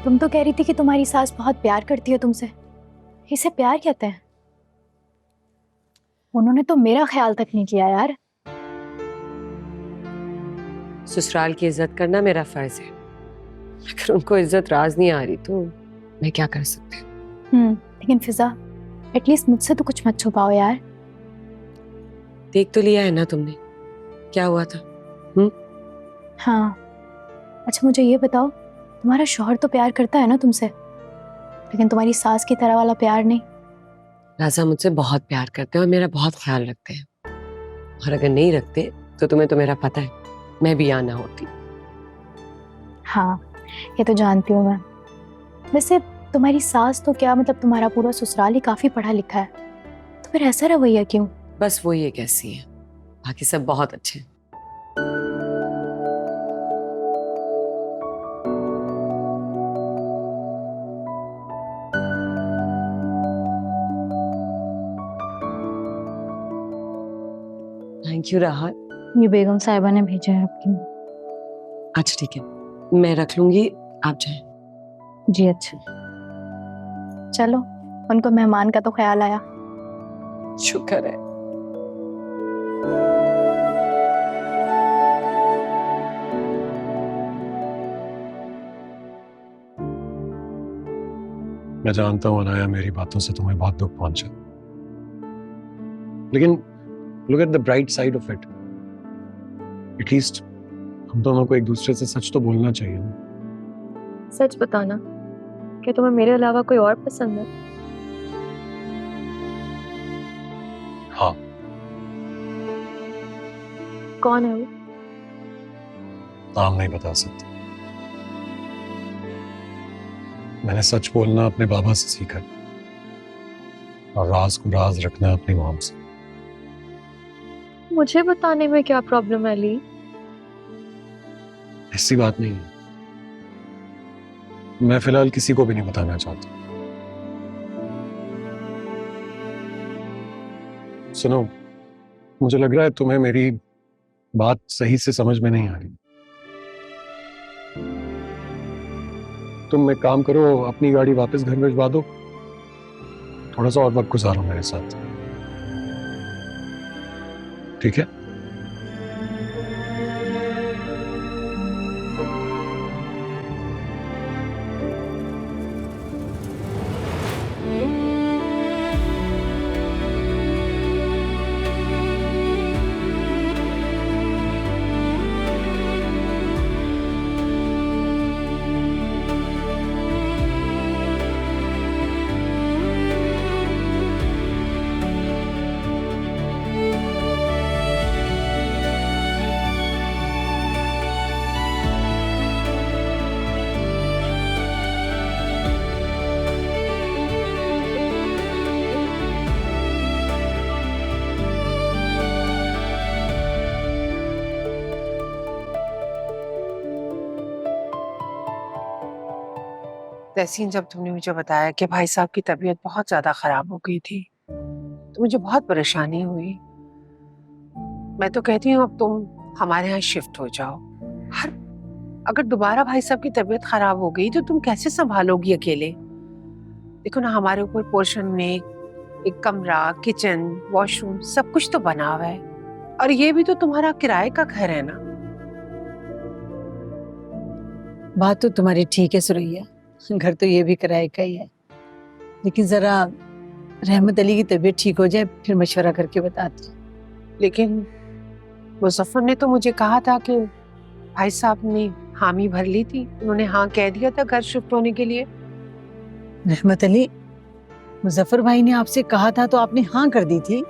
तुम तो कह रही थी कि तुम्हारी सास बहुत प्यार करती है तुमसे। इसे प्यार कहते हैं? उन्होंने तो मेरा ख्याल तक नहीं किया यार। ससुराल की इज्जत करना मेरा फर्ज है। अगर उनको इज्जत राज नहीं आ रही तो मैं क्या कर सकती हूँ। लेकिन फिजा, एटलीस्ट मुझसे तो कुछ मत छुपाओ यार। देख तो लिया है ना तुमने, क्या हुआ था। हाँ, अच्छा मुझे ये बताओ, तुम्हारा शौहर तो प्यार करता है ना तुमसे, लेकिन तुम्हारी सास की तरह वाला प्यार नहीं। राजा मुझसे बहुत प्यार करते हैं और मेरा बहुत ख्याल रखते हैं, और अगर नहीं रखते तो तुम्हें तो मेरा पता है, मैं भी यहाँ ना होती। हाँ, ये तो जानती हूँ मैं। वैसे तुम्हारी सास तो क्या, मतलब तुम्हारा पूरा ससुराल ही काफी पढ़ा लिखा है, तो फिर ऐसा रवैया क्यों? बस वो ये कैसी है, बाकी सब बहुत अच्छे हैं। थैंक यू राहत। ये बेगम साहिबा ने भेजा है आपकी। अच्छा ठीक है, मैं रख लूंगी, आप जाएं। जी अच्छा, चलो, उनको मेहमान का तो ख्याल आया। शुक्र है। मैं जानता हूँ अनाया, मेरी बातों से तुम्हें बहुत दुख पहुंचा, लेकिन look at the bright side of it. At least हम दोनों को एक दूसरे से सच तो बोलना चाहिए ना। सच बताना, क्या तुम्हें मेरे अलावा कोई और पसंद है? हाँ। कौन है वो? नाम नहीं बता सकता। मैंने सच बोलना अपने बाबा से सीखा और राज को राज रखना अपनी मॉम से। मुझे बताने में क्या प्रॉब्लम है अली? ऐसी बात नहीं है, मैं फिलहाल किसी को भी नहीं बताना चाहता। सुनो, मुझे लग रहा है तुम्हें मेरी बात सही से समझ में नहीं आ रही। तुम एक काम करो, अपनी गाड़ी वापस घर भिजवा दो, थोड़ा सा और वक्त गुजारो मेरे साथ, ठीक है? तहसीन, जब तुमने मुझे बताया कि भाई साहब की तबीयत बहुत ज्यादा खराब हो गई थी तो मुझे बहुत परेशानी हुई। मैं तो कहती हूँ अब तुम हमारे यहाँ शिफ्ट हो जाओ। हर अगर दोबारा भाई साहब की तबीयत खराब हो गई तो तुम कैसे संभालोगी अकेले? देखो ना, हमारे ऊपर पोर्शन में एक कमरा, किचन, वॉशरूम सब कुछ तो बना हुआ है, और ये भी तो तुम्हारा किराए का घर है ना। बात तो तुम्हारी ठीक है सुरैया, घर तो ये भी किराए का ही है, लेकिन जरा रहमत अली की तबीयत ठीक हो जाए फिर मशवरा करके बताती हूँ। लेकिन मुजफ्फर ने तो मुझे कहा था कि भाई साहब ने हामी भर ली थी, उन्होंने हाँ कह दिया था घर शिफ्ट होने के लिए। रहमत अली, मुजफ्फर भाई ने आपसे कहा था तो आपने हाँ कर दी थी?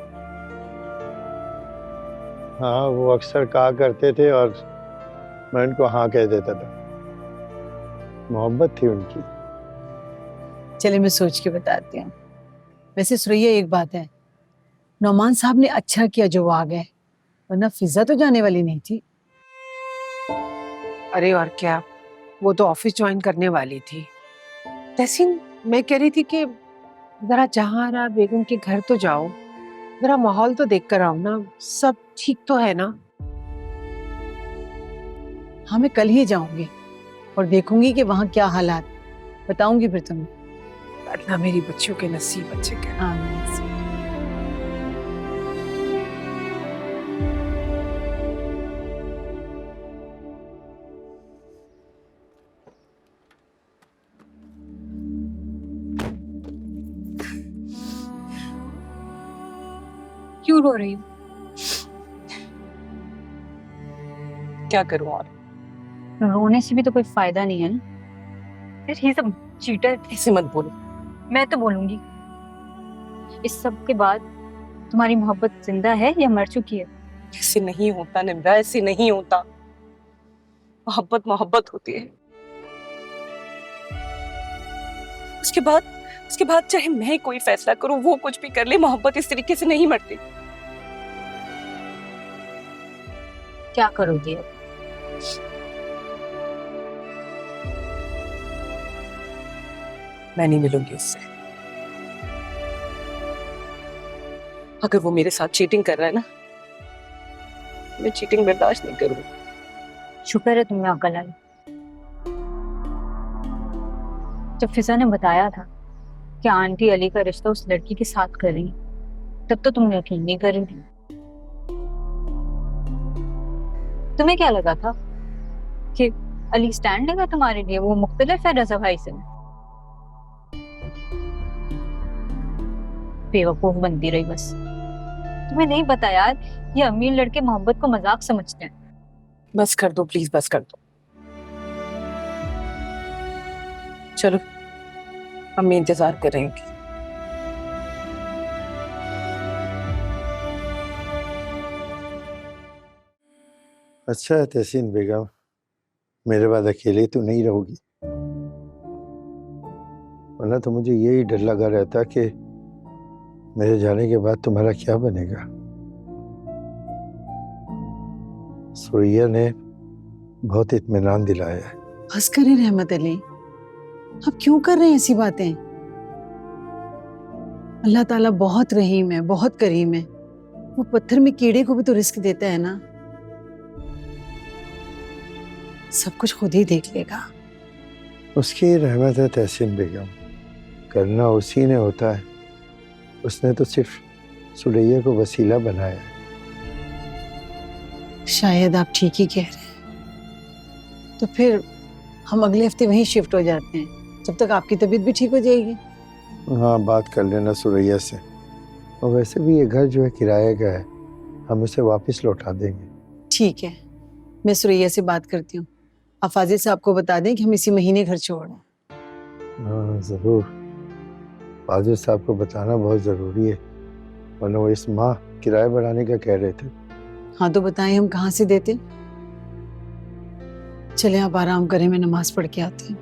हाँ, वो अक्सर कहा करते थे और मैं उनको हाँ कह देता था। मोहब्बत थी उनकी। चले मैं सोच के बताती हूँ। वैसे सुरैया एक बात है, नौमान साहब ने अच्छा किया जो वो आ गए, वरना फिजा तो जाने वाली नहीं थी। अरे और क्या, वो तो ऑफिस ज्वाइन करने वाली थी। तहसीन, मैं कह रही थी कि जरा जहां बेगम के घर तो जाओ, जरा माहौल तो देख कर आओ ना, सब ठीक तो है ना? हाँ, मैं कल ही जाऊंगी और देखूंगी कि वहाँ क्या हालात। बताऊंगी फिर तुम्हें। अल्लाह मेरी बच्चियों के नसीब अच्छे करे। आमीन। क्यों रो रही हो? क्या करूं और? रोने से भी तो कोई फायदा नहीं है ना। यार ही सब चीटर। ऐसे मत बोलो। मैं तो बोलूंगी। इस सब के बाद तुम्हारी मोहब्बत जिंदा है या मर चुकी है? ऐसे नहीं होता निम्रा, ऐसे नहीं होता। मोहब्बत मोहब्बत होती है। उसके बाद चाहे मैं कोई फैसला करूं, वो कुछ भी कर ले, मोहब्बत इस तरीके से नहीं मरती। क्या करोगी अब? मैं नहीं मिलूंगी उससे। अगर वो मेरे साथ चीटिंग कर रहा है ना, मैं चीटिंग बर्दाश्त नहीं करूंगी। शुक्र है तुम्हें अकल आई। जब फिजा ने बताया था कि आंटी अली का रिश्ता उस लड़की के साथ कर रही है, तब तो तुम यकीन नहीं कर रही थी। तुम्हें क्या लगा था कि अली स्टैंड लेगा तुम्हारे लिए? वो मुख्तलिफ है रज़ा भाई से। बेवकूफ बनती रही बस। तुम्हें नहीं पता यार, ये अमीर लड़के मोहब्बत को मजाक समझते हैं। बस कर दो प्लीज, बस कर दो। चलो, अम्मी इंतजार कर रही होंगी। अच्छा है तहसीन बेगम, मेरे बाद अकेले तो नहीं रहोगी, वरना तो मुझे यही डर लगा रहता कि मेरे जाने के बाद तुम्हारा क्या बनेगा। सुरैया ने बहुत इत्मीनान दिलाया है। बस करें रहमत अली, अब क्यों कर रहे हैं ऐसी बातें? अल्लाह ताला बहुत रहीम है, बहुत करीम है। वो पत्थर में कीड़े को भी तो रिस्क देता है ना। सब कुछ खुद ही देख लेगा। उसकी रहमत है तहसीन बेगम, करना उसी ने होता है। उसने तो सिर्फ सुरैया को वसीला बनाया है। शायद आप ठीक ही कह रहे हैं। तो फिर हम अगले हफ्ते वहीं शिफ्ट हो जाते हैं, जब तक आपकी तबीयत भी ठीक हो जाएगी। हाँ, बात कर लेना सुरैया से। और वैसे भी ये घर जो है किराए का है, हम उसे वापस लौटा देंगे। ठीक है, मैं सुरैया से बात करती हूँ। आप फाजिल साहब को बता दें कि हम इसी महीने घर छोड़ रहे हैं। हाँ ज़रूर, फाजिल साहब को बताना बहुत ज़रूरी है, वरना वो इस माह किराया बढ़ाने का कह रहे थे। हाँ तो बताएं हम कहाँ से देते। चले आप आराम करें, मैं नमाज पढ़ के आती हूँ।